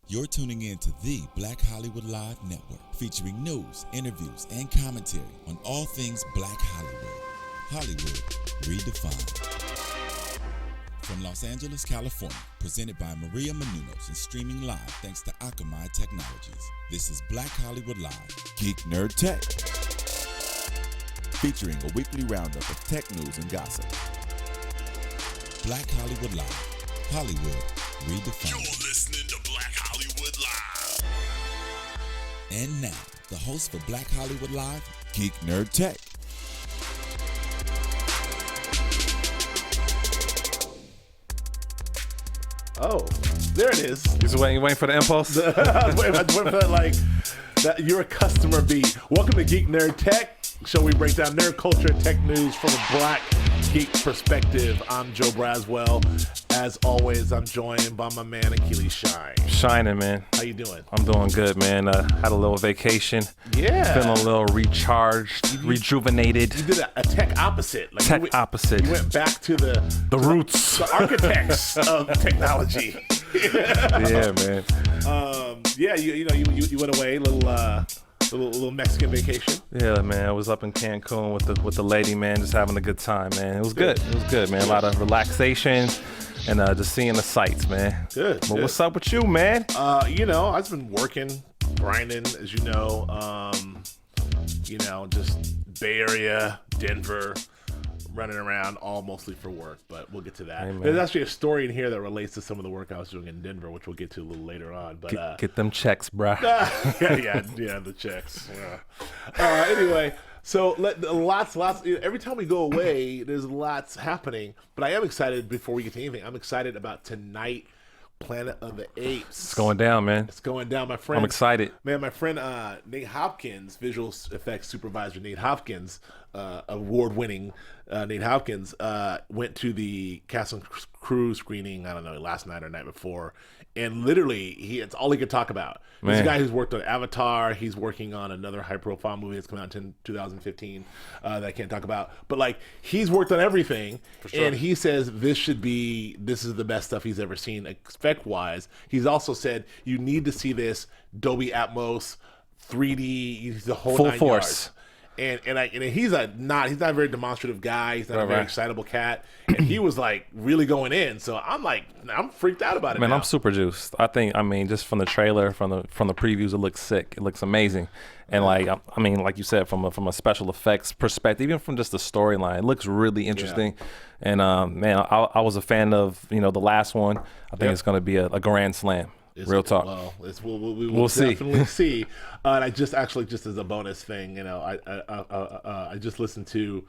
You're tuning in to the Black Hollywood Live Network, featuring news, interviews, and commentary on all things Black Hollywood. Hollywood redefined. From Los Angeles, California, presented by Maria Menounos and streaming live thanks to Akamai Technologies. This is Black Hollywood Live, Geek.Nerd.Tech, featuring a weekly roundup of tech news and gossip. Black Hollywood Live, Hollywood redefined. You're listening to Black Hollywood Live. And now, the host for Black Hollywood Live, Geek.Nerd.Tech. Oh, there it is. You waiting for the impulse? I was waiting for that, like, that you're a customer beat. Welcome to Geek.Nerd.Tech, show we break down nerd culture and tech news from a black geek perspective. I'm Joe Braswell. As always, I'm joined by my man, Achilles Shine. Shining, man. How you doing? I'm doing good, man. Had a little vacation. Yeah. Feeling a little recharged, rejuvenated. You did a tech opposite. Like Opposite. You went back to the roots. The architects of technology. Yeah, man. You went away, little Mexican vacation. Yeah, man. I was up in Cancun with the lady, man, just having a good time, man. It was good. It was good, man. A lot of relaxation and just seeing the sights, man. Good. But what's up with you, man? I've been working, grinding, as you know. Just Bay Area, Denver, running around, all mostly for work, but we'll get to that. Amen. There's actually a story in here that relates to some of the work I was doing in Denver, which we'll get to a little later on. But Get them checks, bruh. yeah, the checks. Yeah. Anyway, so lots. Every time we go away, there's lots happening. But I am excited. Before we get to anything, I'm excited about tonight. Planet of the Apes. It's going down, man. It's going down, my friend. I'm excited. Man, my friend Nate Hopkins, visual effects supervisor Nate Hopkins, award-winning Nate Hopkins, went to the cast and crew screening, I don't know, last night or night before, and literally, it's all he could talk about. He's a guy who's worked on Avatar. He's working on another high-profile movie that's coming out in 2015 that I can't talk about. But, like, he's worked on everything, and he says this is the best stuff he's ever seen, effect-wise. He's also said, you need to see this Dolby Atmos, 3D, the whole full nine force. Yards. And he's not a very demonstrative guy. He's not a very excitable cat. And he was like really going in. So I'm freaked out about it. Man, now. I'm super juiced. Just from the trailer, from the previews, it looks sick. It looks amazing. And like you said, from a special effects perspective, even from just the storyline, it looks really interesting. Yeah. And I was a fan of the last one. I think it's going to be a grand slam. Real talk. Well, we'll definitely see. And I just as a bonus thing, I just listened to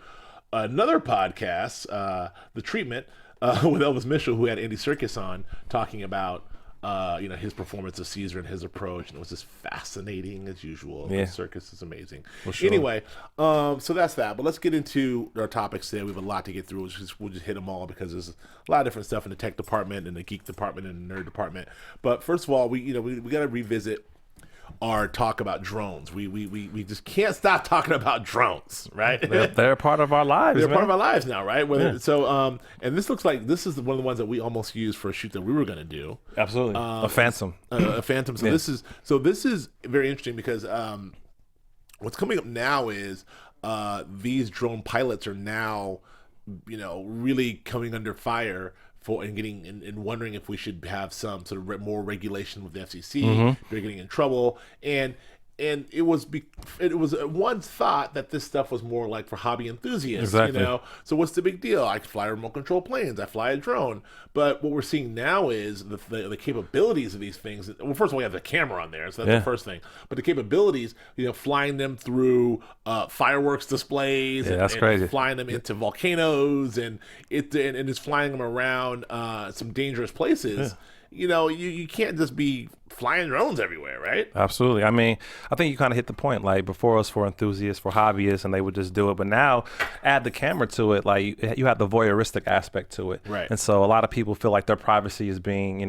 another podcast, The Treatment, with Elvis Mitchell, who had Andy Serkis on, talking about his performance of Caesar and his approach, and it was just fascinating as usual. Yeah. Serkis is amazing. Sure. Anyway, so that's that. But let's get into our topics today. We have a lot to get through. We'll just hit them all because there's a lot of different stuff in the tech department, and the geek department, and the nerd department. But first of all, we got to revisit our talk about drones. We just can't stop talking about drones, right? They're part of our lives. They're part of our lives now, right? So, and this looks like this is one of the ones that we almost used for a shoot that we were going to do. Absolutely, a Phantom. A Phantom. So this is very interesting because what's coming up now is these drone pilots are now, really coming under fire and wondering if we should have some sort of more regulation with the FCC. Mm-hmm. They're getting in trouble, and it was once thought that this stuff was more like for hobby enthusiasts. Exactly. So what's the big deal? I fly remote control planes. I fly a drone. But what we're seeing now is the capabilities of these things. Well, first of all, we have the camera on there, so that's the first thing. But the capabilities, flying them through fireworks displays, that's crazy. Flying them into volcanoes, and it's flying them around some dangerous places. Yeah. You can't just be flying drones everywhere, right? Absolutely. I think you kind of hit the point. Like, before it was for enthusiasts, for hobbyists, and they would just do it. But now, add the camera to it. Like, you have the voyeuristic aspect to it. Right. And so a lot of people feel like their privacy is being,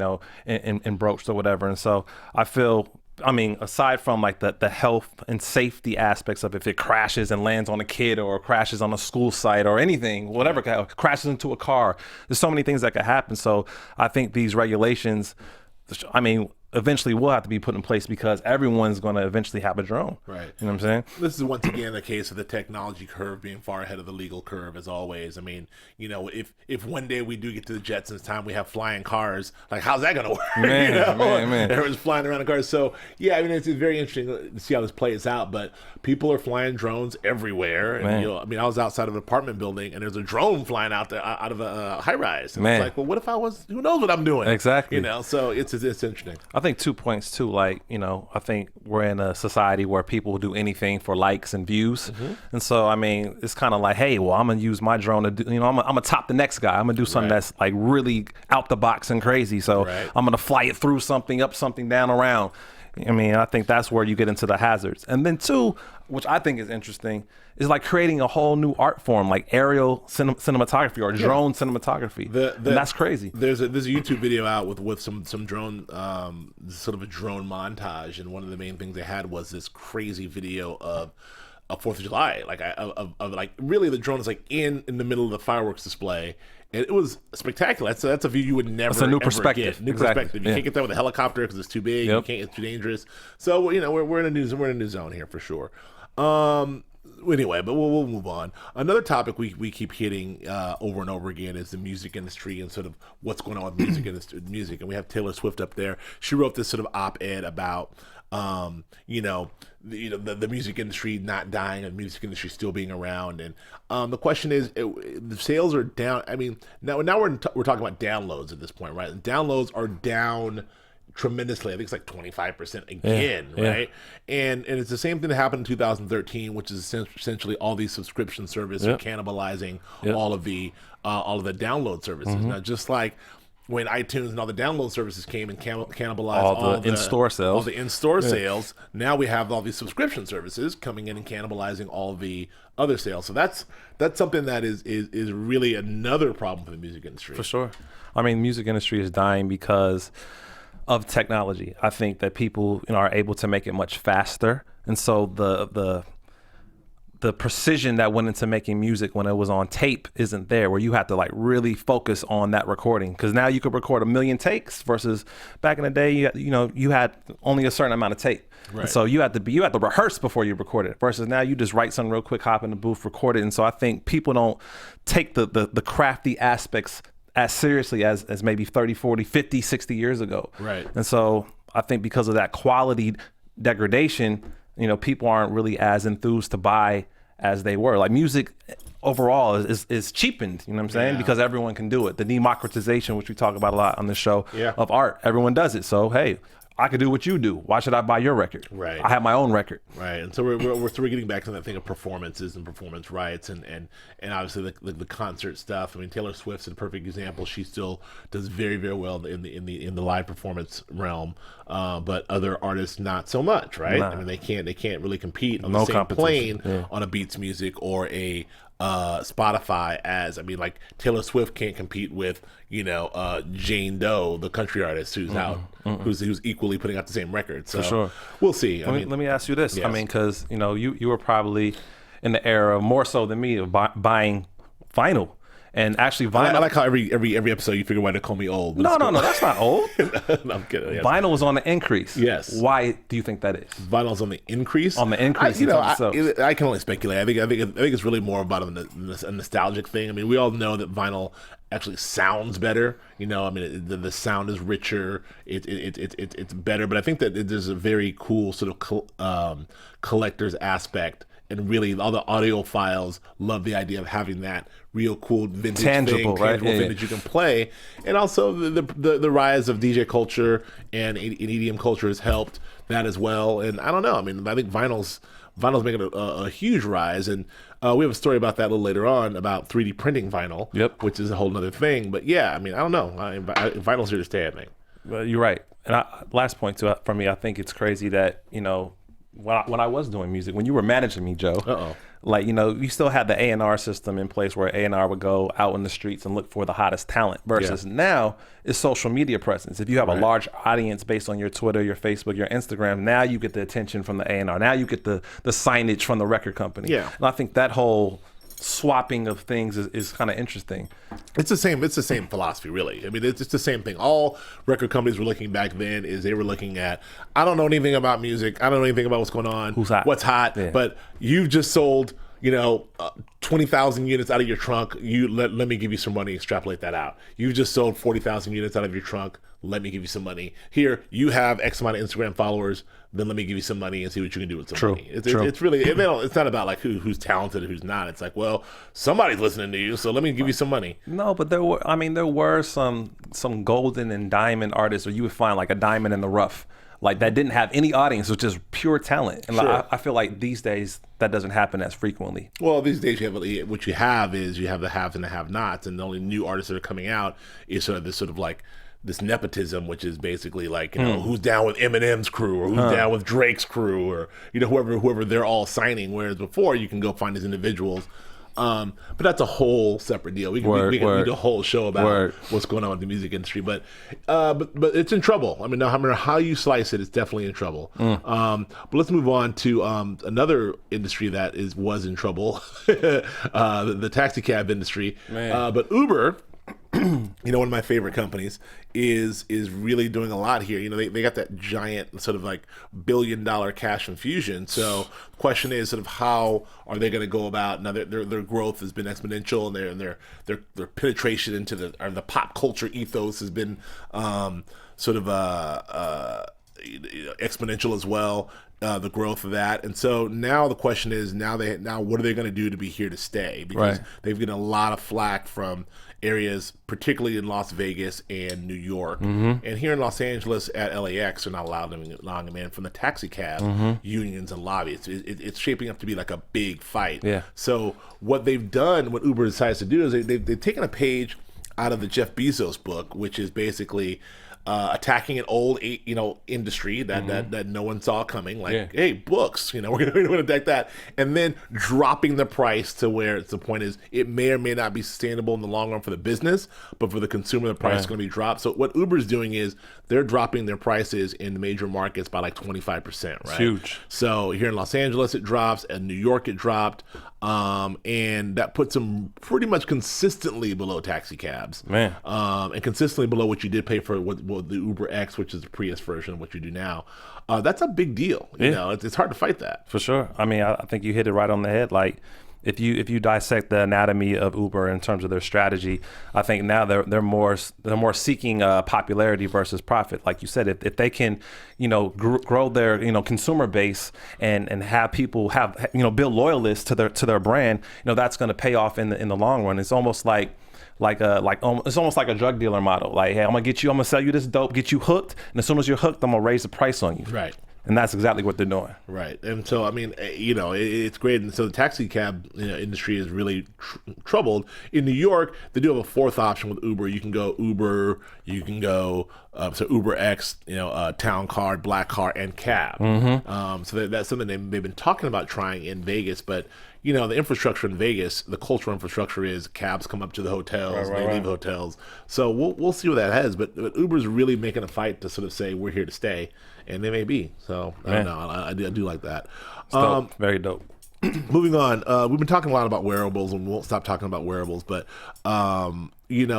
broached or whatever. And so I feel, aside from like the health and safety aspects of if it crashes and lands on a kid or crashes on a school site or anything, whatever, crashes into a car, there's so many things that could happen. So I think these regulations, eventually will have to be put in place because everyone's going to eventually have a drone. Right. You know what I'm saying? This is once again a case of the technology curve being far ahead of the legal curve, as always. I mean, if one day we do get to the Jetsons time, we have flying cars. Like, how's that going to work? Man, man. Everyone's flying around in cars. So yeah, I mean, it's very interesting to see how this plays out. But people are flying drones everywhere. And, I mean, I was outside of an apartment building, and there's a drone flying out there out of a high rise. And it's like, well, what if I was? Who knows what I'm doing? Exactly. So it's interesting. I think 2 points too. Like, I think we're in a society where people will do anything for likes and views, and so I mean, it's kind of like, hey, well, I'm gonna use my drone to do, I'm gonna top the next guy. I'm gonna do something that's like really out the box and crazy. So I'm gonna fly it through something, up something, down, around. I mean, I think that's where you get into the hazards. And then 2, which I think is interesting, is like creating a whole new art form, like aerial cinematography or drone cinematography. And that's crazy. There's a YouTube video out with some drone, sort of a drone montage, and one of the main things they had was this crazy video of a 4th of July, like of like really the drone is like in the middle of the fireworks display. And it was spectacular. That's a view you would never. It's a new ever perspective. Get. New perspective. You can't get that with a helicopter because it's too big. You can't. It's too dangerous. So we're in a new zone here for sure. Anyway, but we'll move on. Another topic we keep hitting over and over again is the music industry and sort of what's going on with music. And we have Taylor Swift up there. She wrote this sort of op-ed about the music industry not dying and the music industry still being around. And the question is, the sales are down. I mean, now we're talking about downloads at this point, right? And downloads are down tremendously. I think it's like 25% again, right? And it's the same thing that happened in 2013, which is essentially all these subscription services are cannibalizing all of the download services. Now, just like when iTunes and all the download services came and cannibalized all the in-store sales. All the in-store sales. Now we have all these subscription services coming in and cannibalizing all the other sales. So that's something that is really another problem for the music industry. For sure. I mean, music industry is dying because of technology. I think that people are able to make it much faster, and so the precision that went into making music when it was on tape isn't there, where you have to like really focus on that recording, because now you could record 1 million takes versus back in the day you had only a certain amount of tape. Right. And so you had to rehearse before you record it, versus now you just write something real quick, hop in the booth, record it. And so I think people don't take the crafty aspects as seriously as maybe 30, 40, 50, 60 years ago. Right. And so I think because of that quality degradation, people aren't really as enthused to buy as they were. Like, music overall is cheapened, you know what I'm saying? Because everyone can do it. The democratization, which we talk about a lot on the show, of art, everyone does it. So, hey, I could do what you do. Why should I buy your record? Right. I have my own record. Right. And so we're getting back to that thing of performances and performance rights and obviously the concert stuff. I mean, Taylor Swift's a perfect example. She still does very, very well in the live performance realm, but other artists not so much, right? Nah. I mean, they can't really compete on the same plane on a Beats Music or a Spotify like Taylor Swift can't compete with Jane Doe, the country artist who's who's equally putting out the same record. So for sure, we'll see. Let me ask you this. Yes. I mean, because you were probably in the era more so than me of buying vinyl. And actually, vinyl. I like how every episode you figure why to call me old. No, that's not old. No, I'm kidding. Yes. Vinyl is on the increase. Yes. Why do you think that is? Vinyl's on the increase. On the increase. I can only speculate. I think it's really more about a nostalgic thing. I mean, we all know that vinyl actually sounds better. I mean, the sound is richer. It's better. But I think that there's a very cool sort of collector's aspect. And really, all the audiophiles love the idea of having that real cool vintage tangible vintage you can play. And also the rise of DJ culture and EDM culture has helped that as well. And I don't know. I mean, I think vinyl's making a huge rise. And we have a story about that a little later on about 3D printing vinyl, which is a whole other thing. But yeah, I mean, I don't know. Vinyl's here to stay, I think. Well, you're right. And last point for me, I think it's crazy that, when I was doing music, when you were managing me, Joe, like, you still had the A&R system in place where A&R would go out in the streets and look for the hottest talent versus now it's social media presence. If you have a large audience based on your Twitter, your Facebook, your Instagram, now you get the attention from the A&R. Now you get the signage from the record company. Yeah. And I think that whole swapping of things is kind of interesting. It's the same philosophy, really. I mean, it's the same thing. All record companies were looking back then is they were looking at, I don't know anything about music. I don't know anything about what's going on. Who's hot? What's hot. Yeah. But you've just sold, 20,000 units out of your trunk. Let me give you some money, extrapolate that out. You've just sold 40,000 units out of your trunk. Let me give you some money. Here, you have X amount of Instagram followers. Then let me give you some money and see what you can do with some money. It's really, it's not about like who's talented and who's not. It's like, well, somebody's listening to you, so let me give you some money. No, but there were some golden and diamond artists where you would find like a diamond in the rough, like that didn't have any audience, it was just pure talent. And Sure. I feel like these days that doesn't happen as frequently. Well, these days you have the haves and the have-nots, and the only new artists that are coming out is sort of like this nepotism, which is basically like, who's down with Eminem's crew or who's down with Drake's crew or, whoever they're all signing. Whereas before you can go find these individuals. But that's a whole separate deal. We can do a whole show about what's going on with the music industry, but it's in trouble. I mean, no matter how you slice it, it's definitely in trouble. But let's move on to another industry that was in trouble, the taxi cab industry. But Uber, one of my favorite companies, is really doing a lot here. They got that giant sort of like $1 billion cash infusion. So the question is sort of how are they going to go about now? Their growth has been exponential, and their penetration into the pop culture ethos has been sort of exponential as well. The growth of that, and so now the question is now what are they going to do to be here to stay? Because they've gotten a lot of flack from areas, particularly in Las Vegas and New York, and here in Los Angeles at LAX, they're not allowing them in from the taxi cab unions and lobbies. It's shaping up to be like a big fight. Yeah. So what Uber decides to do is they've taken a page out of the Jeff Bezos book, which is basically attacking an old, industry that no one saw coming. Like, hey, books, we're going to attack that, and then dropping the price to where the point is it may or may not be sustainable in the long run for the business, but for the consumer, the price is going to be dropped. So what Uber's doing is they're dropping their prices in the major markets by like 25%. Right, it's huge. So here in Los Angeles it drops, and New York it dropped. And that puts them pretty much consistently below taxi cabs, and consistently below what you did pay for what the Uber X, which is the Prius version of what you do now. That's a big deal. It's hard to fight that. For sure. I mean, I think you hit it right on the head. Like, if you dissect the anatomy of Uber in terms of their strategy, I think now they're more seeking popularity versus profit. Like you said, if they can, grow their consumer base and have people build loyalists to their brand, that's going to pay off in the long run. It's almost like it's almost like a drug dealer model. Like, hey, I'm gonna sell you this dope, get you hooked, and as soon as you're hooked, I'm gonna raise the price on you. Right. And that's exactly what they're doing. Right. And so, I mean, it's great. And so the taxi cab industry is really troubled. In New York, they do have a fourth option with Uber. You can go Uber, you can go Uber X, Town Card, Black Car, and Cab. So that's something they've been talking about trying in Vegas. But, the infrastructure in Vegas, the cultural infrastructure is cabs come up to the hotels, they leave hotels. So we'll see where that heads. But Uber's really making a fight to sort of say we're here to stay. And they may be. So, I don't know. I do like that. Dope. Very dope. Moving on. We've been talking a lot about wearables, and we won't stop talking about wearables. But, there's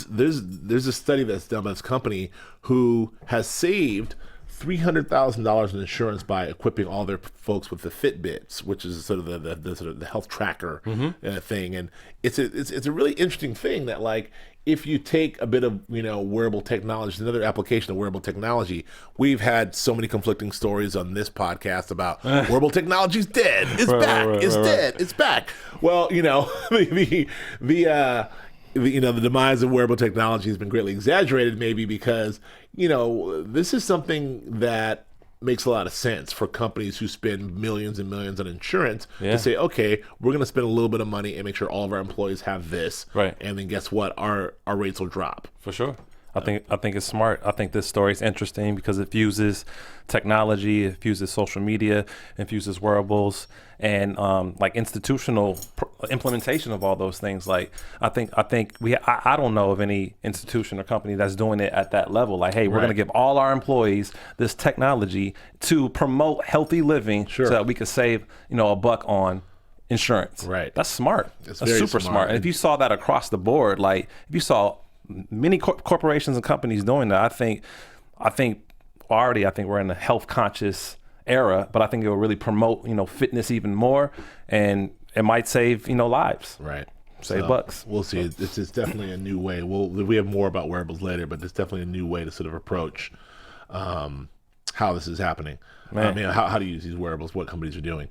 a study that's done by this company who has saved $300,000 in insurance by equipping all their folks with the Fitbits, which is sort of the health tracker thing. And it's a really interesting thing that, like, if you take a bit of wearable technology, another application of wearable technology, we've had so many conflicting stories on this podcast about wearable technology's dead, it's back, it's dead, it's back. Well, the demise of wearable technology has been greatly exaggerated, maybe because this is something that makes a lot of sense for companies who spend millions and millions on insurance to say, okay, we're going to spend a little bit of money and make sure all of our employees have this, and then guess what, our rates will drop. For sure. I think it's smart. I think this story is interesting because it fuses technology, it fuses social media, it fuses wearables, and like institutional implementation of all those things. Like I don't know of any institution or company that's doing it at that level. Like, hey, we're going to give all our employees this technology to promote healthy living, so that we could save $1 on insurance. Right. That's smart. It's That's very super smart. And if you saw that across the board, like if you saw many corporations and companies doing that, I think we're in a health conscious era, but I think it will really promote, fitness even more, and it might save, lives. Right. Save bucks. We'll see. It's definitely a new way. We have more about wearables later, but it's definitely a new way to sort of approach how this is happening. I mean, how to use these wearables, what companies are doing.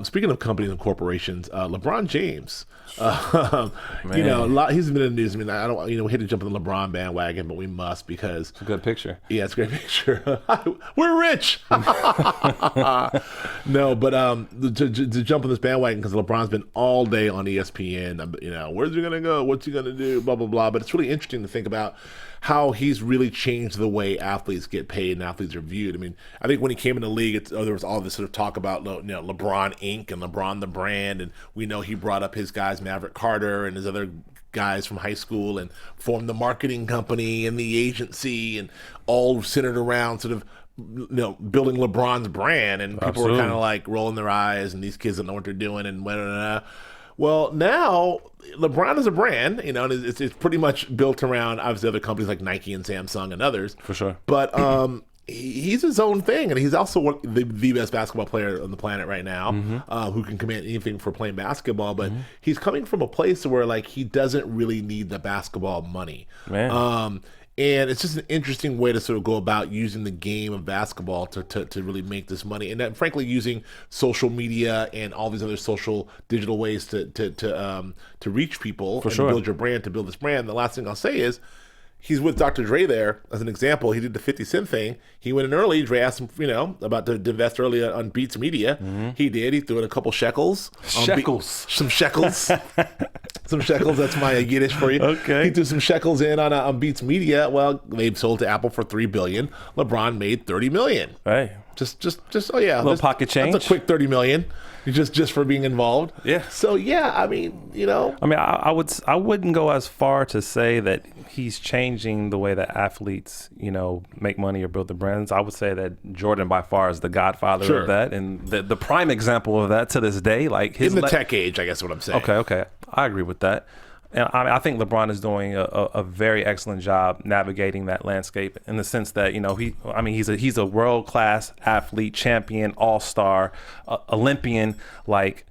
Speaking of companies and corporations, LeBron James, he's been in the news. I mean, I don't, we hate to jump on the LeBron bandwagon, but we must because It's a good picture. Yeah, it's a great picture. We're rich. No, but to jump on this bandwagon because LeBron's been all day on ESPN. Where's he gonna go? What's he gonna do? Blah blah blah. But it's really interesting to think about how he's really changed the way athletes get paid and athletes are viewed. I mean, I think when he came in the league, there was all this sort of talk about LeBron Inc. and LeBron the brand, and we know he brought up his guys Maverick Carter and his other guys from high school and formed the marketing company and the agency, and all centered around sort of building LeBron's brand, and people were kind of like rolling their eyes, and these kids don't know what they're doing, and well, now LeBron is a brand, and it's pretty much built around obviously other companies like Nike and Samsung and others. For sure. But he's his own thing, and he's also the best basketball player on the planet right now, who can command anything for playing basketball. But he's coming from a place where he doesn't really need the basketball money. Man. And it's just an interesting way to sort of go about using the game of basketball to really make this money. And frankly, using social media and all these other social digital ways to reach people and build your brand, to build this brand. The last thing I'll say is he's with Dr. Dre there as an example. He did the 50 Cent thing. He went in early. Dre asked him, about to invest early on Beats Media. He did. He threw in a couple shekels. Some shekels. Some shekels. That's my Yiddish for you. Okay. He threw some shekels in on Beats Media. Well, they sold to Apple for $3 billion. LeBron made $30 million. Hey. Just oh yeah. Little pocket change. That's a quick $30 million. Just for being involved. Yeah. So yeah, I mean, I wouldn't go as far to say that he's changing the way that athletes, make money or build their brands. I would say that Jordan by far is the godfather of that, and the prime example of that to this day. Like his in the tech age, I guess what I'm saying. Okay, I agree with that. And I think LeBron is doing a very excellent job navigating that landscape in the sense that he's a world class athlete, champion, all-star, Olympian. Like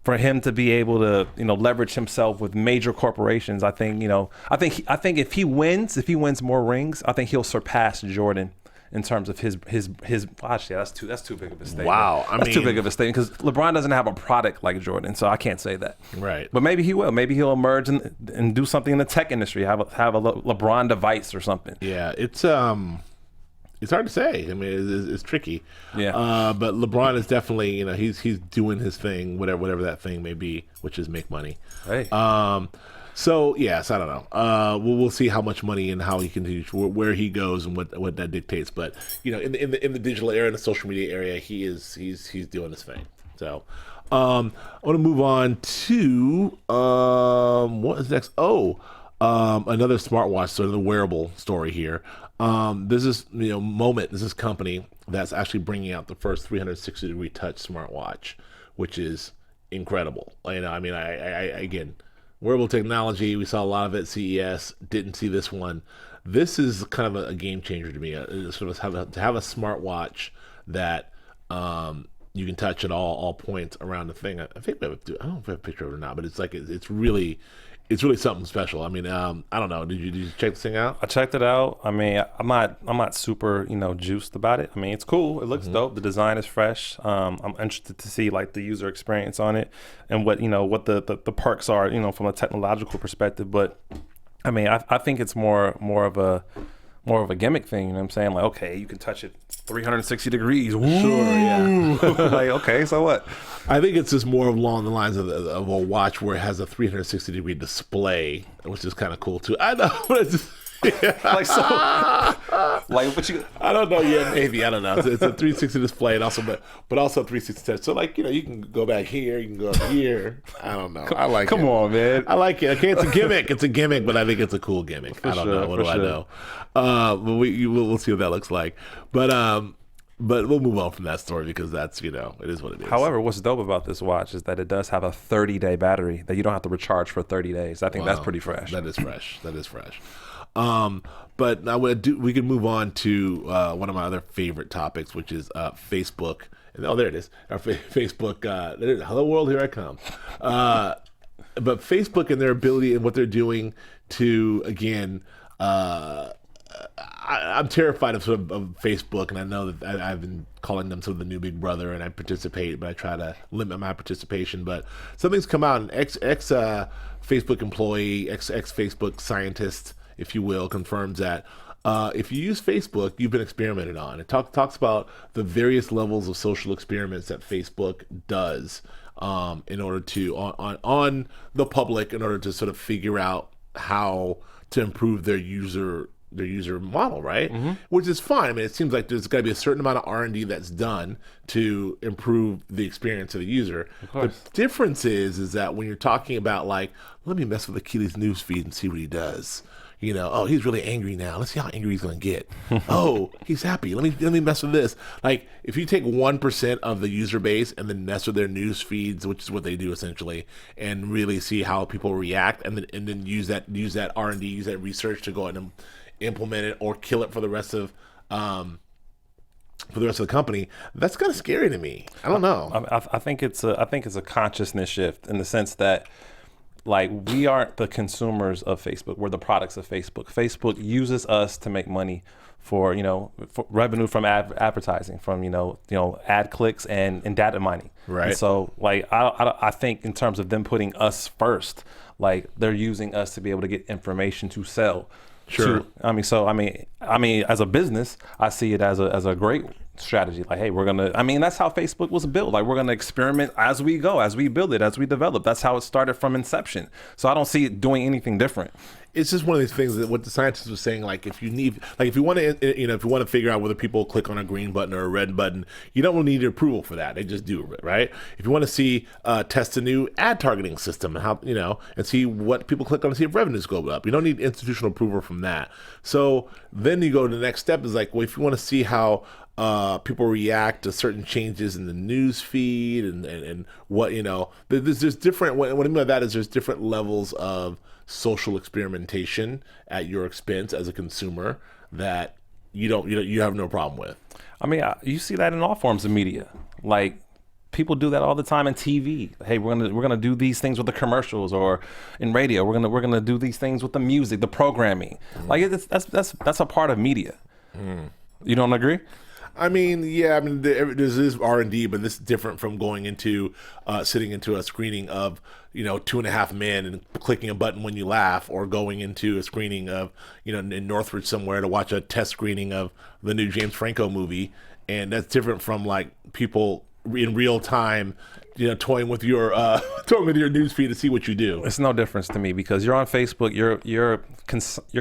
for him to be able to leverage himself with major corporations, I think if he wins more rings, I think he'll surpass Jordan in terms of his actually that's too big of a statement. Wow, that's too big of a statement because LeBron doesn't have a product like Jordan, so I can't say that. Right. But maybe he will. Maybe he'll emerge and do something in the tech industry. Have a LeBron device or something. Yeah, it's hard to say. I mean, it's tricky. Yeah. But LeBron is definitely he's doing his thing, whatever that thing may be, which is make money. Hey. So yes, I don't know. We'll see how much money and how he continues, where he goes, and what that dictates. But in the digital era, in the social media area, he's doing his thing. So I want to move on to what is next? Another smartwatch, sort of the wearable story here. This is Moment. This is a company that's actually bringing out the first 360-degree touch smartwatch, which is incredible. Again. Wearable technology, we saw a lot of it at CES, didn't see this one. This is kind of a game changer to me. To have a smartwatch that you can touch at all points around the thing. I think I don't know if we have a picture of it or not, but it's really something special. I mean, I don't know. Did you check this thing out? I checked it out. I mean, I'm not super juiced about it. I mean, it's cool. It looks dope. The design is fresh. I'm interested to see like the user experience on it and what the perks are from a technological perspective. But I mean, I think it's more of a gimmick thing. You know what I'm saying? Like, okay, you can touch it 360 degrees. Woo! Sure, yeah. Like, okay, so what? I think it's just more along the lines of a watch where it has a 360-degree display, which is kind of cool too. I know, but it's just, Like so, like what you? I don't know yet. Maybe I don't know. It's a 360 display, and also, but also 360 touch. So like you can go back here, you can go up here. I don't know. I like. Come on, man. I like it. Okay, it's a gimmick. It's a gimmick, but I think it's a cool gimmick. I don't know. What do I know? But we'll see what that looks like. But But we'll move on from that story because that's, it is what it is. However, what's dope about this watch is that it does have a 30-day battery that you don't have to recharge for 30 days. I think that's pretty fresh. That is fresh. But now we can move on to one of my other favorite topics, which is Facebook. Oh, there it is. Our Facebook. Hello world, here I come. But Facebook and their ability and what they're doing to, again, I'm terrified of Facebook, and I know that I've been calling them sort of the new big brother, and I participate, but I try to limit my participation. But something's come out, an ex Facebook employee, ex Facebook scientist, if you will, confirms that if you use Facebook, you've been experimented on. It talks about the various levels of social experiments that Facebook does in order to on the public, in order to sort of figure out how to improve their user model, right? Mm-hmm. Which is fine. I mean, it seems like there's got to be a certain amount of R&D that's done to improve the experience of the user. The difference is that when you're talking about, like, let me mess with Achilles' news feed and see what he does. Oh, he's really angry now. Let's see how angry he's going to get. Oh, he's happy. Let me mess with this. Like, if you take 1% of the user base and then mess with their news feeds, which is what they do essentially, and really see how people react, and then use that R&D, use that research to go out and implement it or kill it for the rest of the company, that's kind of scary to me. I don't know. I think it's a consciousness shift in the sense that, like, we aren't the consumers of Facebook. We're the products of Facebook. Facebook uses us to make money for revenue from advertising, from ad clicks and data mining. Right. And so, like, I think in terms of them putting us first, like, they're using us to be able to get information to sell. Sure. I mean, as a business, I see it as a great strategy. Like, hey, that's how Facebook was built. Like, we're gonna experiment as we go, as we build it, as we develop. That's how it started from inception. So I don't see it doing anything different. It's just one of these things that what the scientists were saying, like, if you want to figure out whether people click on a green button or a red button, you don't really need approval for that. They just do it, right? If you want to see test a new ad targeting system and how and see what people click on to see if revenues go up, you don't need institutional approval from that. So then you go to the next step is like, well, if you want to see how people react to certain changes in the news feed and what there's different. What I mean by that is there's different levels of social experimentation at your expense as a consumer that you have no problem with. I mean, you see that in all forms of media. Like, people do that all the time in TV. Hey, we're gonna do these things with the commercials, or in radio, we're gonna do these things with the music, the programming. Like, that's a part of media. You don't agree? I mean, yeah. I mean, there's R&D, but this is different from going into sitting into a screening of 2.5 Men and clicking a button when you laugh, or going into a screening of in Northridge somewhere to watch a test screening of the new James Franco movie, and that's different from, like, people in real time toying with your news feed to see what you do. It's no difference to me, because you're on Facebook, you're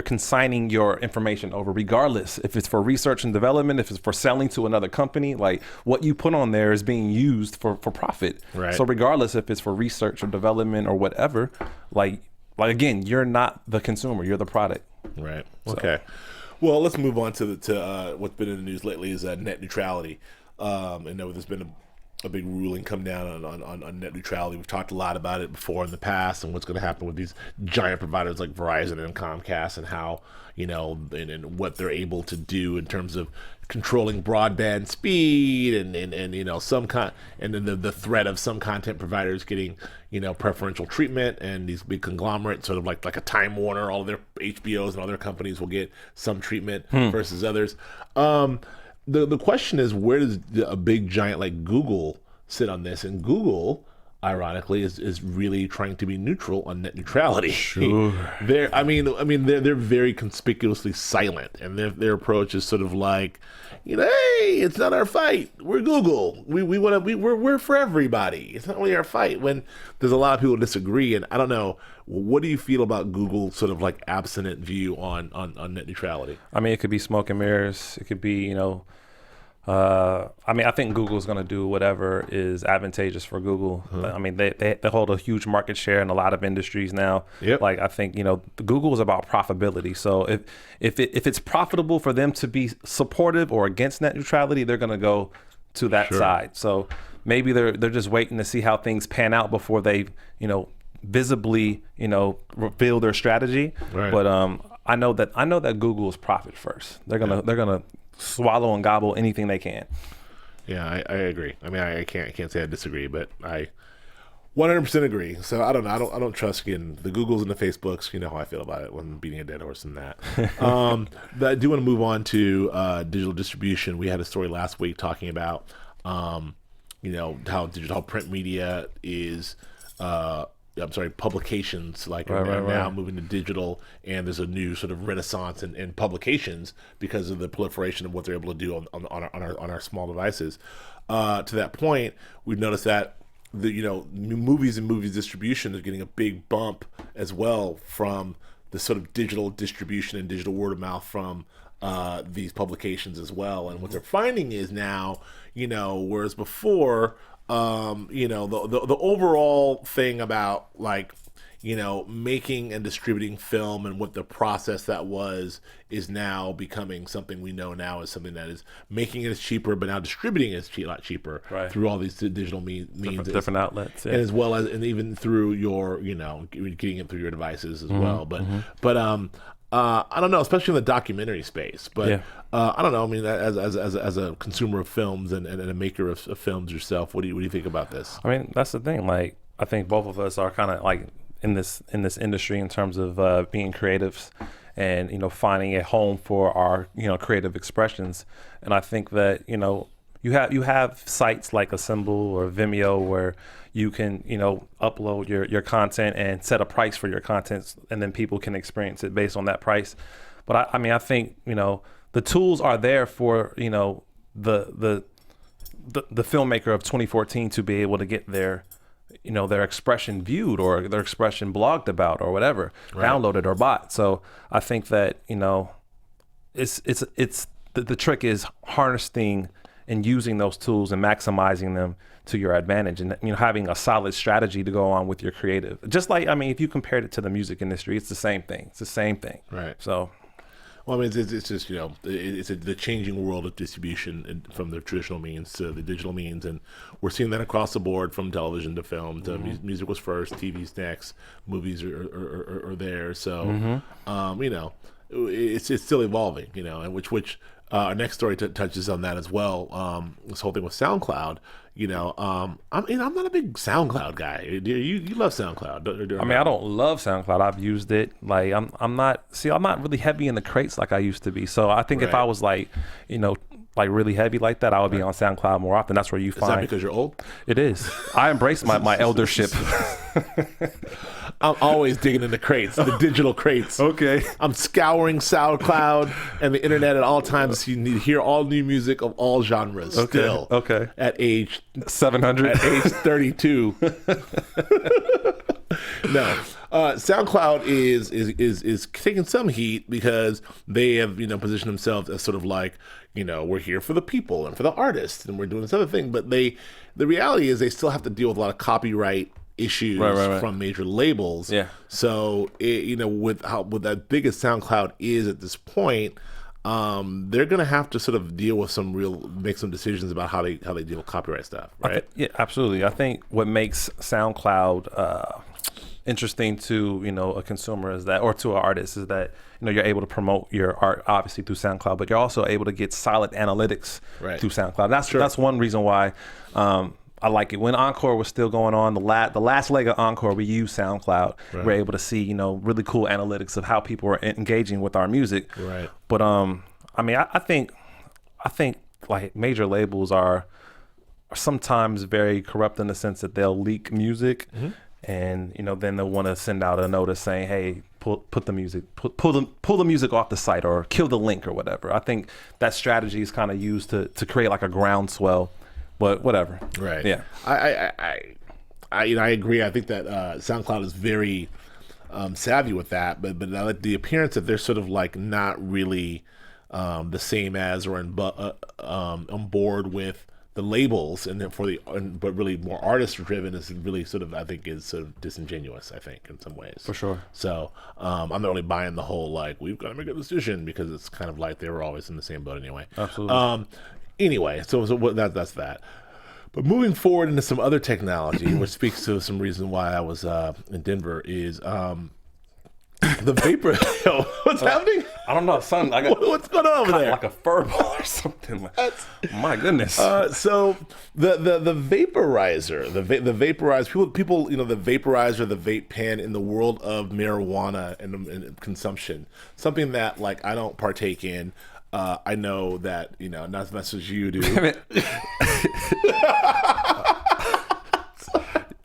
consigning your information over, regardless if it's for research and development, if it's for selling to another company. Like, what you put on there is being used for profit. Right. So regardless if it's for research or development or whatever, like again, you're not the consumer, you're the product. Right. Okay. Well, let's move on to what's been in the news lately is net neutrality. And there's been a big ruling come down on net neutrality. We've talked a lot about it before in the past, and what's going to happen with these giant providers like Verizon and Comcast, and how and what they're able to do in terms of controlling broadband speed, and then the threat of some content providers getting preferential treatment, and these big conglomerates, sort of like a Time Warner, all of their HBOs and all their companies will get some treatment versus others. The question is, where does a big giant like Google sit on this? And Google, ironically, is really trying to be neutral on net neutrality. Sure. They're very conspicuously silent, and their approach is sort of like, hey, it's not our fight. We're Google. We're for everybody. It's not really our fight. When there's a lot of people disagree, and I don't know. What do you feel about Google's sort of like abstinent view on net neutrality? I mean, it could be smoke and mirrors. It could be, I mean, I think Google's going to do whatever is advantageous for Google. I mean, they hold a huge market share in a lot of industries now. Yep. Like, I think, Google is about profitability. So if it's profitable for them to be supportive or against net neutrality, they're going to go to that side. So maybe they're just waiting to see how things pan out before they, visibly, reveal their strategy. Right. But I know that Google is profit first. They're gonna swallow and gobble anything they can. Yeah, I agree. I mean, I can't say I disagrry, but I 100% agree. So I don't know. I don't trust again the Googles and the Facebooks. You know how I feel about it when beating a dead horse in that. But I do want to move on to digital distribution. We had a story last week talking about how digital print media is. Publications are now moving to digital, and there's a new sort of renaissance in publications because of the proliferation of what they're able to do on our small devices. To that point, we've noticed that movies and movies distribution is getting a big bump as well from the sort of digital distribution and digital word of mouth from these publications as well. And what they're finding is now, whereas before. The overall thing about making and distributing film and what the process that was is now becoming something we know now is something that is making it as cheaper, but now distributing it is a lot cheaper through all these digital means, different outlets, and as well as and even through your getting it through your devices as well. But I don't know, especially in the documentary space. But I don't know. I mean, as a consumer of films and a maker of films yourself, what do you think about this? I mean, that's the thing. Like, I think both of us are kind of like in this industry in terms of being creatives and finding a home for our creative expressions. And I think that you have sites like Assemble or Vimeo where you can, upload your content and set a price for your content, and then people can experience it based on that price. But I think, the tools are there for, the filmmaker of 2014 to be able to get their expression viewed or their expression blogged about or whatever, downloaded or bought. So I think that, it's the trick is harnessing and using those tools and maximizing them to your advantage, and having a solid strategy to go on with your creative. Just like, I mean, if you compared it to the music industry, it's the same thing. It's the same thing. Right. So, well, I mean, it's just it's the changing world of distribution from the traditional means to the digital means, and we're seeing that across the board from television to film. To music was first, TV's next, movies are there. So, it's still evolving. And which. Our next story touches on that as well. This whole thing with SoundCloud. I'm not a big SoundCloud guy. You love SoundCloud. I mean, I don't love SoundCloud. I've used it. Like, I'm not really heavy in the crates like I used to be. So I think if I was like really heavy like that, I would be on SoundCloud more often. That's where you find. Is that because you're old? It is. I embrace my eldership. I'm always digging in the crates, the digital crates. Okay. I'm scouring SoundCloud and the internet at all times. You need to hear all new music of all genres. Okay. Still. Okay. At age 700. At age 32. No. SoundCloud is taking some heat because they have positioned themselves as sort of like we're here for the people and for the artists and we're doing this other thing, but the reality is they still have to deal with a lot of copyright issues from major labels. Yeah. So with that big as SoundCloud is at this point, they're gonna have to sort of make some decisions about how they deal with copyright stuff, right? Yeah, absolutely. I think what makes SoundCloud interesting to a consumer is that, or to an artist, is that you're able to promote your art obviously through SoundCloud, but you're also able to get solid analytics through SoundCloud. That's one reason why I like it. When Encore was still going on, the last leg of Encore, we used SoundCloud. We're able to see really cool analytics of how people are engaging with our music. Right. But I mean, I think like major labels are sometimes very corrupt in the sense that they'll leak music. Mm-hmm. And then they'll want to send out a notice saying, "Hey, pull the music off the site or kill the link or whatever." I think that strategy is kind of used to create like a groundswell, but whatever. Right. Yeah. I agree. I think that SoundCloud is very savvy with that, but the appearance that they're sort of like not really the same as or on board with the labels, and then but really more artist driven is really sort of, I think, is sort of disingenuous, I think, in some ways. For sure. So I'm not really buying the whole like we've got to make a decision, because it's kind of like they were always in the same boat anyway. Absolutely. Anyway, so that's that. But moving forward into some other technology, which speaks to some reason why I was in Denver, is the vapor. What's happening? I don't know, son. I got What's going on over there? like a fur ball or something. My goodness. So the vaporizer, the vaporizer, people, the vaporizer, the vape pen in the world of marijuana and consumption, something that like I don't partake in. I know that not as much as you do.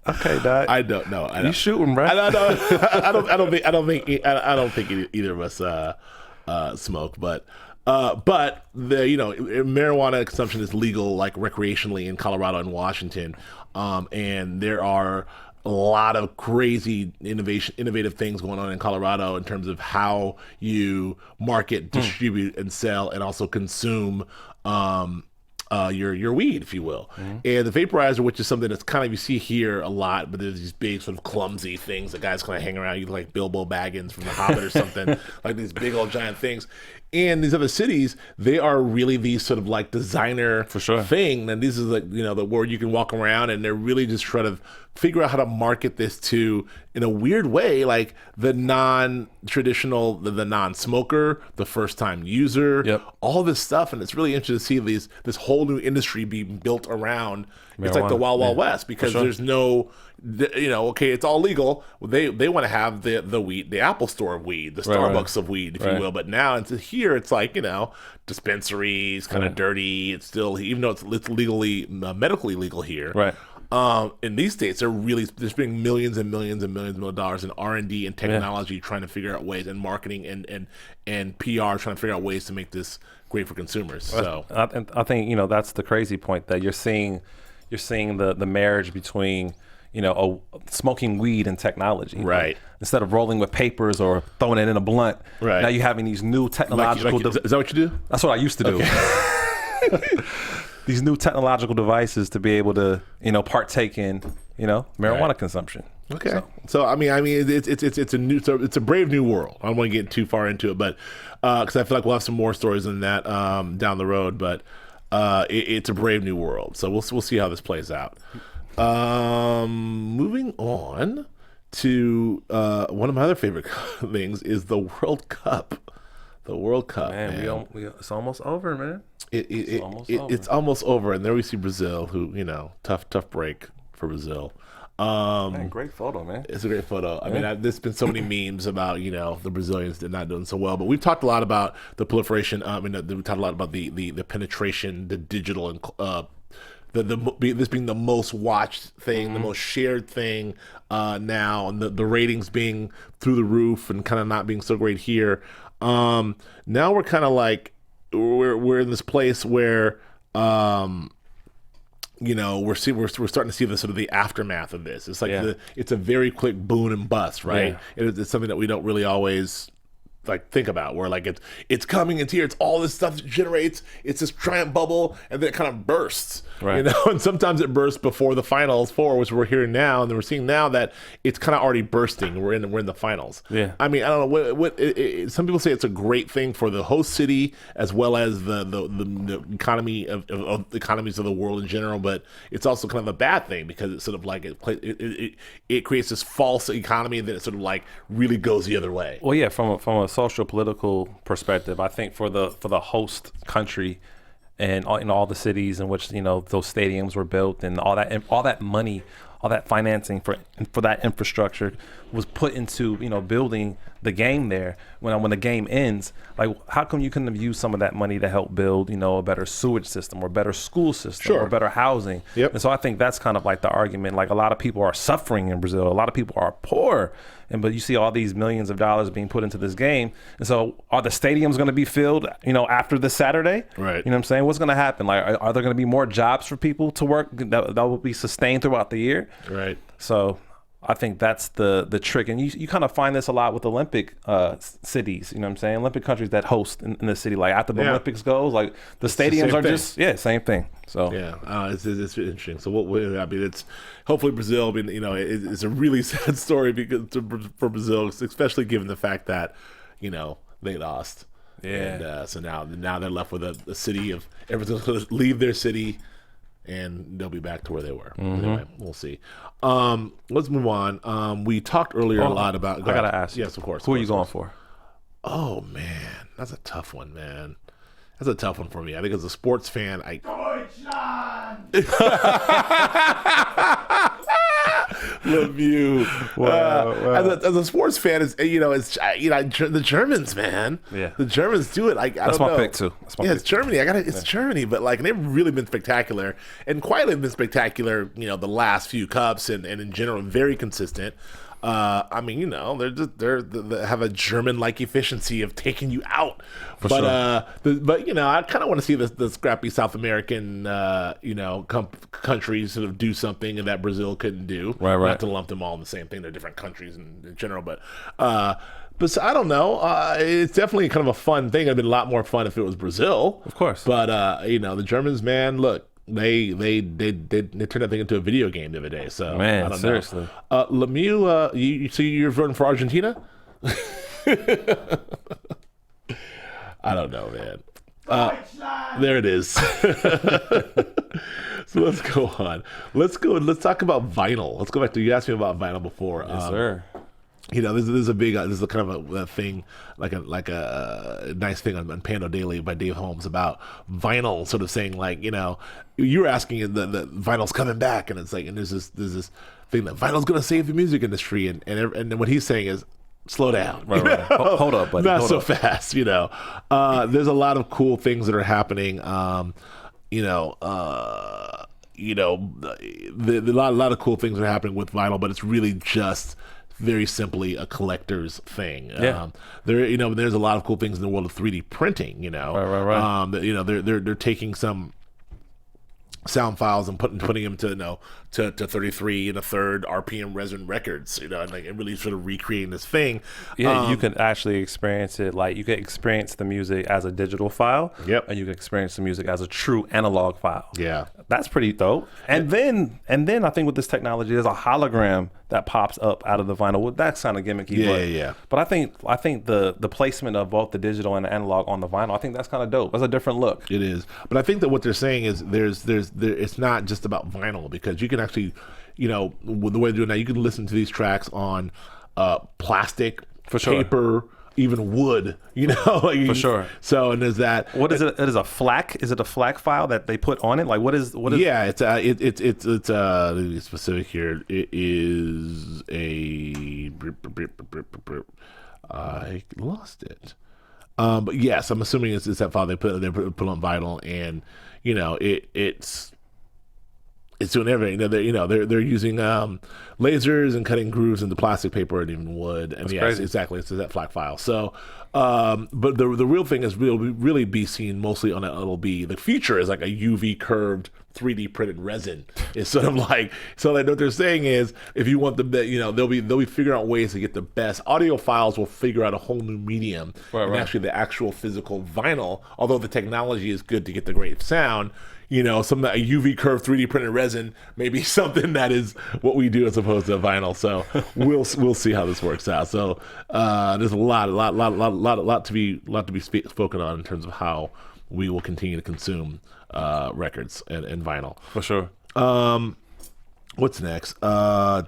Okay, Dad. I don't know. You shooting, bro? I don't think either of us smoke, but the marijuana consumption is legal like recreationally in Colorado and Washington, and there are a lot of crazy innovative things going on in Colorado in terms of how you market, distribute, and sell, and also consume your weed, if you will. And the vaporizer, which is something that's kind of you see here a lot, but there's these big sort of clumsy things that guys kind of hang around. You like Bilbo Baggins from The Hobbit or something, like these big old giant things. And these other cities, they are really these sort of like designer For sure. thing. And this is like, the where you can walk around, and they're really just trying to figure out how to market this to, in a weird way, like the non-traditional, the non-smoker, the first-time user, all this stuff. And it's really interesting to see this whole new industry being built around. It's like the Wild Wild West, because there's no, okay, it's all legal. They want to have the weed, the Apple Store of weed, the Starbucks of weed, if you will. But now here it's like, dispensaries, kind of dirty. It's still, even though it's legally, medically legal here. Right. In these states, they're spending millions and millions and millions of dollars in R&D and technology, trying to figure out ways, and marketing and PR, trying to figure out ways to make this great for consumers. So I think that's the crazy point, that you're seeing the marriage between smoking weed and technology. Right. Instead of rolling with papers or throwing it in a blunt, right. Now you're having these new technological. Is that what you do? That's what I used to do. Okay. These new technological devices to be able to partake in marijuana consumption. Okay. So I mean, it's a brave new world. I don't want to get too far into it, but because I feel like we'll have some more stories on that down the road. But it's a brave new world. So we'll see how this plays out. Moving on to one of my other favorite things is the World Cup. The World Cup, man. It's almost over, man. It's almost over, and there we see Brazil, who tough break for Brazil. Man, great photo, man. It's a great photo. I mean, there's been so many memes about the Brazilians not doing so well, but we've talked a lot about the proliferation. We talked a lot about the penetration, the digital, and this being the most watched thing, the most shared thing now, and the ratings being through the roof, and kind of not being so great here. Now we're kind of like we're in this place where we're starting to see the sort of the aftermath of this. It's like it's a very quick boom and bust, right? It's something that we don't really always think about, where it's coming, it's here, it's all this stuff that generates, it's this giant bubble, and then it kind of bursts, right. And sometimes it bursts before the finals four, which we're hearing now, and then we're seeing now that it's kind of already bursting. We're in the finals. I mean, I don't know what some people say it's a great thing for the host city as well as the economy of the economies of the world in general, but it's also kind of a bad thing, because it's sort of like it creates this false economy, and then it sort of like really goes the other way. Well, yeah, from a social political perspective, I think for the host country and in all the cities in which those stadiums were built, and all that money, all that financing for that infrastructure was put into building the game there. When the game ends, like, how come you couldn't have used some of that money to help build a better sewage system, or better school system, or better housing? And so I think that's kind of like the argument. Like, a lot of people are suffering in Brazil, a lot of people are poor, but you see all these millions of dollars being put into this game. And so are the stadiums going to be filled after this Saturday? Right. You know what I'm saying? What's going to happen? Like, are there going to be more jobs for people to work that will be sustained throughout the year? Right. So I think that's the trick, and you kind of find this a lot with Olympic cities. You know what I'm saying? Olympic countries that host in the city, like after the Olympics goes, like the stadiums are just same thing. So it's interesting. So I mean, it's hopefully Brazil. I mean, you know, it's a really sad story for Brazil, especially given the fact that they lost. Yeah. And so now they're left with a city of everyone's going to leave their city. And they'll be back to where they were. Anyway, we'll see. Let's move on. We talked earlier a lot about. I gotta ask. Yes, of course. Who are you going for? Oh man, that's a tough one, man. That's a tough one for me. I think as a sports fan, Lemieux. Wow. As a sports fan, it's the Germans, man. Yeah, the Germans do it. That's my pick too. It's Germany. It's Germany, but they've really been spectacular and quietly been spectacular. The last few cups and in general, very consistent. I mean, they have a German-like efficiency of taking you out. But I kind of want to see the scrappy South American, countries sort of do something that Brazil couldn't do. Right. Not to lump them all in the same thing. They're different countries in general, but so I don't know. It's definitely kind of a fun thing. It'd been a lot more fun if it was Brazil, of course. But the Germans, man, look. They turned that thing into a video game the other day. So man, I don't seriously. know. Lemieux, you're voting for Argentina? I don't know, man. There it is. So let's go on. Let's talk about vinyl. Let's go back to you asked me about vinyl before. Yes, sir. This is a big, this is a kind of a thing, like a nice thing on Pando Daily by Dave Holmes about vinyl, sort of saying you were asking the vinyl's coming back, and it's and there's this thing that vinyl's going to save the music industry, and what he's saying is slow down, right. Hold up, buddy. Not so fast, There's a lot of cool things that are happening, a lot of cool things are happening with vinyl, but it's really just very simply a collector's thing. Yeah. There's a lot of cool things in the world of 3D printing. Right. They're taking some sound files and putting them to 33 and a third RPM resin records, and really sort of recreating this thing. Yeah, you can actually experience it. You can experience the music as a digital file. Yep. And you can experience the music as a true analog file. Yeah. That's pretty dope. And then I think with this technology, there's a hologram that pops up out of the vinyl. Well, that's kind of gimmicky. Yeah. But I think the placement of both the digital and the analog on the vinyl, I think that's kind of dope. That's a different look. It is. But I think that what they're saying is it's not just about vinyl, because you can actually, with the way they're doing that, you can listen to these tracks on plastic, for sure, paper, even wood, for sure. So, and there's that. What is it? It is a FLAC. Is it a FLAC file that they put on it? What is? Yeah, it's to be specific here. It is I lost it. But yes, I'm assuming it's that file they put on vinyl, and it's doing everything. They're using lasers and cutting grooves into plastic paper and even wood. And yes, crazy. Exactly, it's that FLAC file. So, but the real thing is really be seen mostly on the future is like a UV curved 3D printed resin. It's sort of what they're saying is, if you want they'll be figuring out ways to get the best audio files. Will figure out a whole new medium, and actually the actual physical vinyl. Although the technology is good to get the great sound. A UV curved 3D printed resin may be something that is what we do as opposed to vinyl. So we'll see how this works out. So there's a lot to be spoken on in terms of how we will continue to consume records and vinyl. For sure. What's next? Yeah.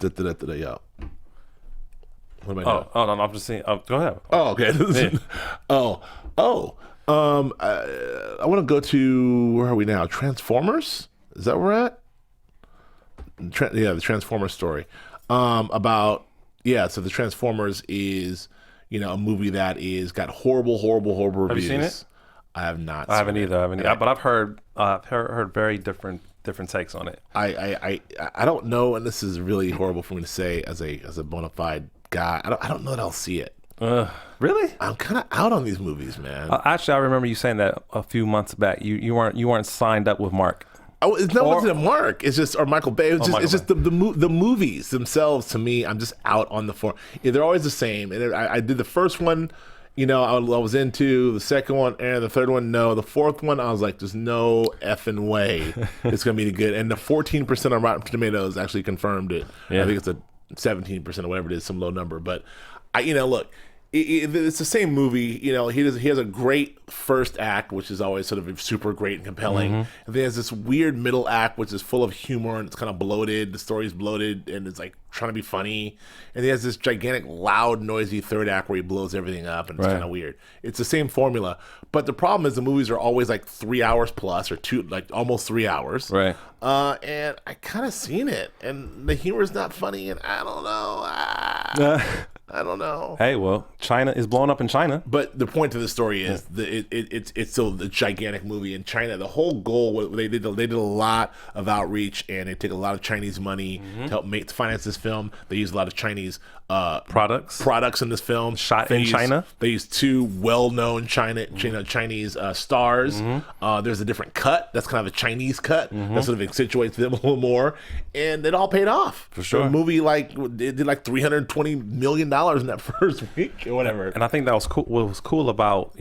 What am I doing? Oh, no, I'm just saying. Go ahead. Oh, okay. I want to go to, where are we now? Transformers? Is that where we're at? The Transformers story. So the Transformers is, a movie that is got horrible reviews. Have you seen it? I have not. I haven't either. But I've heard very different takes on it. I don't know, and this is really horrible for me to say as a bona fide guy. I don't know that I'll see it. Really? I'm kind of out on these movies, man. Actually, I remember you saying that a few months back. You weren't signed up with Mark. Oh, it's not wasn't a Mark. It's just or Michael Bay. It's just the movies themselves. To me, I'm just out on the form. Yeah, they're always the same. And I did the first one. I was into the second one and the third one. No, the fourth one, I was like, there's no effing way it's gonna be good. And the 14% on Rotten Tomatoes actually confirmed it. Yeah. I think it's a 17% or whatever it is, some low number. But look. It's the same movie, he has a great first act, which is always sort of super great and compelling. And then there's this weird middle act, which is full of humor and it's kind of bloated. The story's bloated and it's like trying to be funny. And he has this gigantic, loud, noisy third act where he blows everything up and it's kind of weird. It's the same formula. But the problem is the movies are always like 3 hours plus or almost 3 hours. Right. And I kind of seen it and the humor's not funny and I don't know. I don't know. Hey, well, China is blowing up in China. But the point of the story is it's still the gigantic movie in China. The whole goal, they did a lot of outreach and they take a lot of Chinese money to help finance this film. They use a lot of Chinese products in this film. Shot in China. They use 2 well-known Chinese stars. There's a different cut. That's kind of a Chinese cut. That sort of accentuates them a little more. And it all paid off. For sure. The movie it did $320 million in that first week or whatever. And I think that was cool. What was cool about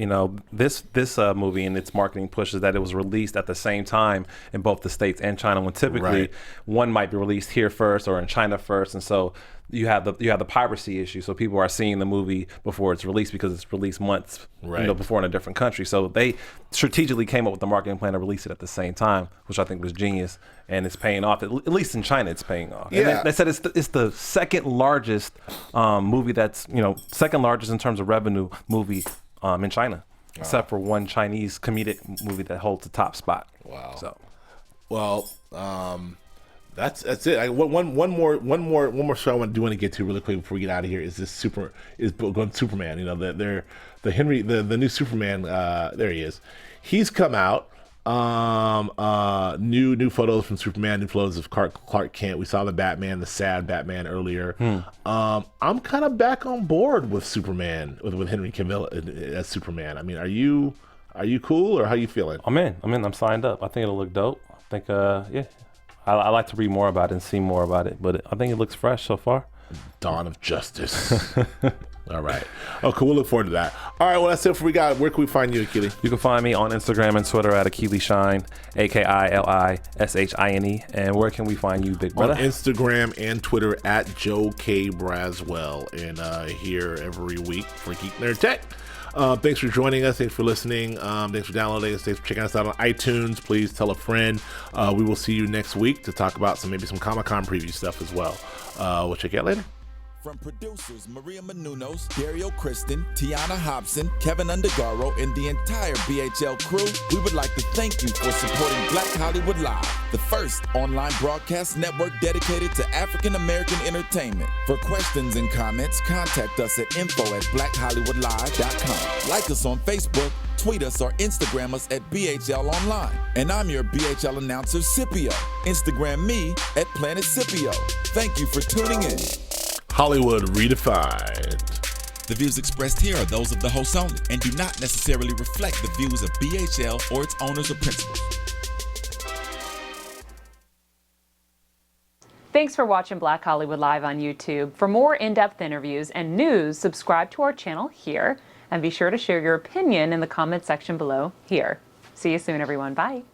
this movie and its marketing push is that it was released at the same time in both the States and China. When typically one might be released here first or in China first, and so you have the piracy issue. So people are seeing the movie before it's released because it's released months before in a different country. So they strategically came up with the marketing plan to release it at the same time, which I think was genius, and it's paying off. At least in China, it's paying off. Yeah. And they said it's the second largest movie that's second largest in terms of revenue movie in China, except for one Chinese comedic movie that holds the top spot. Wow. So, well. That's it. One more show I want to get to really quick before we get out of here is Superman. The new Superman. There he is. He's come out. New photos from Superman. New photos of Clark Kent. We saw the sad Batman earlier. I'm kind of back on board with Superman with Henry Cavill as Superman. I mean, are you cool or how you feeling? I'm in. I'm signed up. I think it'll look dope. I think I like to read more about it and see more about it, but I think it looks fresh so far. Dawn of Justice. All right. Oh, cool. We'll look forward to that. All right. Well, that's it for we got. Where can we find you, Akili? You can find me on Instagram and Twitter at Akili Shine, AKILISHINE. And where can we find you, big brother? On Instagram and Twitter at Joe K. Braswell. And here every week for Geek.Nerd.Tech. Thanks for joining us. Thanks for listening. Thanks for downloading us. Thanks for checking us out on iTunes. Please tell a friend. We will see you next week to talk about some Comic-Con preview stuff as well. We'll check you out later. From producers Maria Menounos, Dario Kristen, Tiana Hobson, Kevin Undergaro, and the entire BHL crew, we would like to thank you for supporting Black Hollywood Live, the first online broadcast network dedicated to African American entertainment. For questions and comments, contact us at info@blackhollywoodlive.com. Like us on Facebook, tweet us, or Instagram us at BHL Online. And I'm your BHL announcer, Scipio. Instagram me at Planet Scipio. Thank you for tuning in. Hollywood Redefined. The views expressed here are those of the hosts only and do not necessarily reflect the views of BHL or its owners or principals. Thanks for watching Black Hollywood Live on YouTube. For more in-depth interviews and news, subscribe to our channel here, and be sure to share your opinion in the comment section below here. See you soon, everyone. Bye.